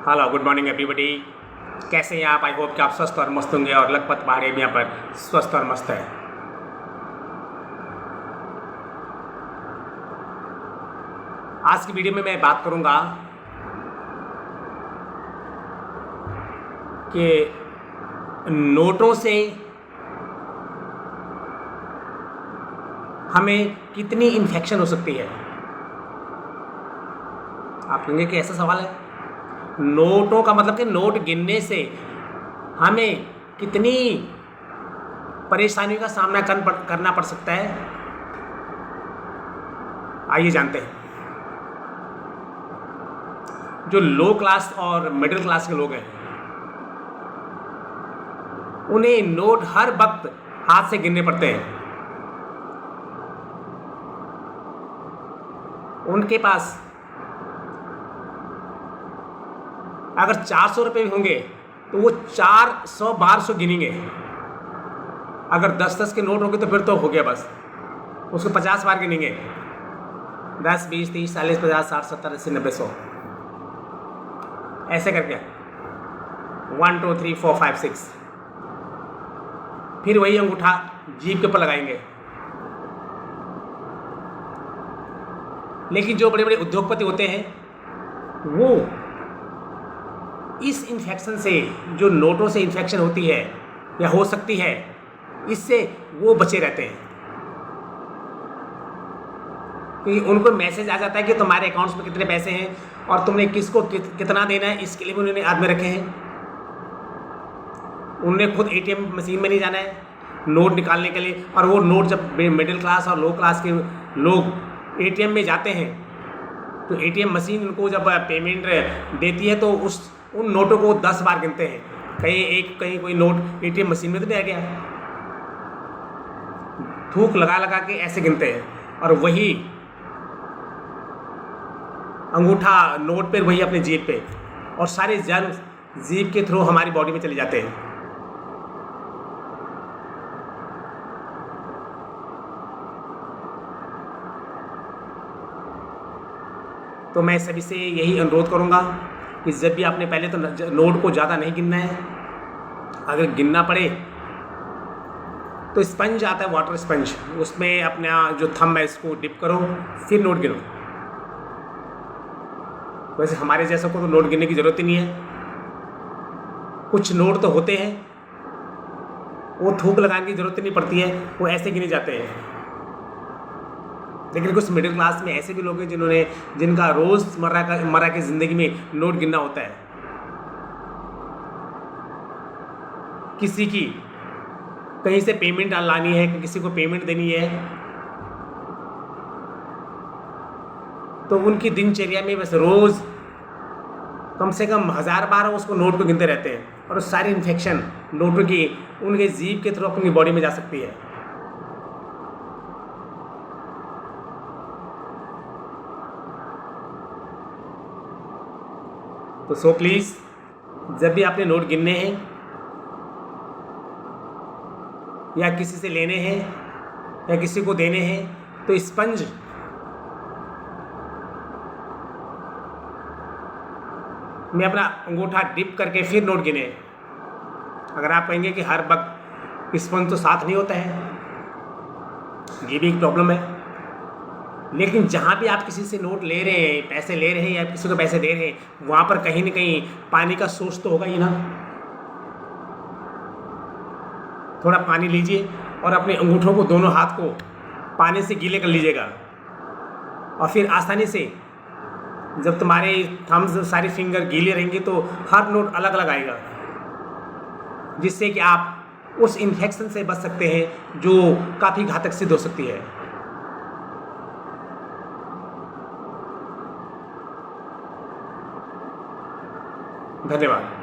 Hello good morning everybody. कैसे हैं आप? आई होप कि आप स्वस्थ और मस्त होंगे और लखपत पहाड़ी भी यहाँ पर स्वस्थ और मस्त है। आज की वीडियो में मैं बात करूँगा कि नोटों से हमें कितनी इन्फेक्शन हो सकती है। आप कहेंगे कि ऐसा सवाल है? नोटों का मतलब कि नोट गिनने से हमें कितनी परेशानियों का सामना करना पड़ सकता है, आइए जानते हैं। जो लो क्लास और मिडिल क्लास के लोग हैं उन्हें नोट हर वक्त हाथ से गिनने पड़ते हैं। उनके पास अगर 400 रुपये भी होंगे तो वो 400-1200 गिनेंगे। अगर 10-10 के नोट होंगे तो फिर तो हो गया, बस उसको 50 बार गिनेंगे। 10, 20, 30, 40, 50, 60, 70, 80, 90, 100 ऐसे करके 1, 2, 3, 4, 5, 6 फिर वही अंगूठा जीभ के ऊपर लगाएंगे। लेकिन जो बड़े बड़े उद्योगपति होते हैं वो इस इन्फेक्शन से, जो नोटों से इन्फेक्शन होती है या हो सकती है, इससे वो बचे रहते हैं। क्योंकि उनको मैसेज आ जाता है कि तुम्हारे अकाउंट्स में कितने पैसे हैं और तुमने किसको कितना देना है, इसके लिए भी उन्होंने आदमी रखे हैं। उन्होंने खुद एटीएम मशीन में नहीं जाना है नोट निकालने के लिए। और वो नोट जब मिडिल क्लास और लो क्लास के लोग एटीएम में जाते हैं तो एटीएम मशीन उनको जब पेमेंट देती है तो उन नोटों को 10 बार गिनते हैं। कहीं कोई नोट एटीएम मशीन में तो नहीं आ गया, थूक लगा लगा के ऐसे गिनते हैं। और वही अंगूठा नोट पे, वही अपने जीभ पे, और सारे जर्म्स जीभ के थ्रू हमारी बॉडी में चले जाते हैं। तो मैं सभी से यही अनुरोध करूंगा कि जब भी आपने, पहले तो नोट को ज़्यादा नहीं गिनना है। अगर गिनना पड़े तो स्पंज आता है, वाटर स्पंज, उसमें अपना जो थंब है इसको डिप करो, फिर नोट गिनो। वैसे हमारे जैसों को तो नोट गिनने की ज़रूरत ही नहीं है। कुछ नोट तो होते हैं वो थूक लगाने की ज़रूरत ही नहीं पड़ती है, वो ऐसे गिने जाते हैं। लेकिन कुछ मिडिल क्लास में ऐसे भी लोग हैं जिनका रोज़मर्रा की ज़िंदगी में नोट गिनना होता है। किसी की कहीं से पेमेंट लानी है, किसी को पेमेंट देनी है, तो उनकी दिनचर्या में बस रोज़ कम से कम 1000 बार उसको नोट को गिनते रहते हैं। और सारी इन्फेक्शन नोटों की उनके जीभ के थ्रू अपनी बॉडी में जा सकती है। तो सो प्लीज़, जब भी आपने नोट गिनने हैं या किसी से लेने हैं या किसी को देने हैं तो स्पंज में अपना अंगूठा डिप करके फिर नोट गिने। अगर आप कहेंगे कि हर वक्त स्पंज तो साथ नहीं होता है, ये भी एक प्रॉब्लम है। लेकिन जहाँ भी आप किसी से नोट ले रहे हैं, पैसे ले रहे हैं या किसी को पैसे दे रहे हैं, वहाँ पर कहीं ना कहीं पानी का सोर्स तो होगा ही ना। थोड़ा पानी लीजिए और अपने अंगूठों को, दोनों हाथ को पानी से गीले कर लीजिएगा। और फिर आसानी से जब तुम्हारे थम्स, सारी फिंगर गीले रहेंगे तो हर नोट अलग अलग आएगा, जिससे कि आप उस इन्फेक्शन से बच सकते हैं जो काफ़ी घातक सिद्ध हो सकती है। धन्यवाद।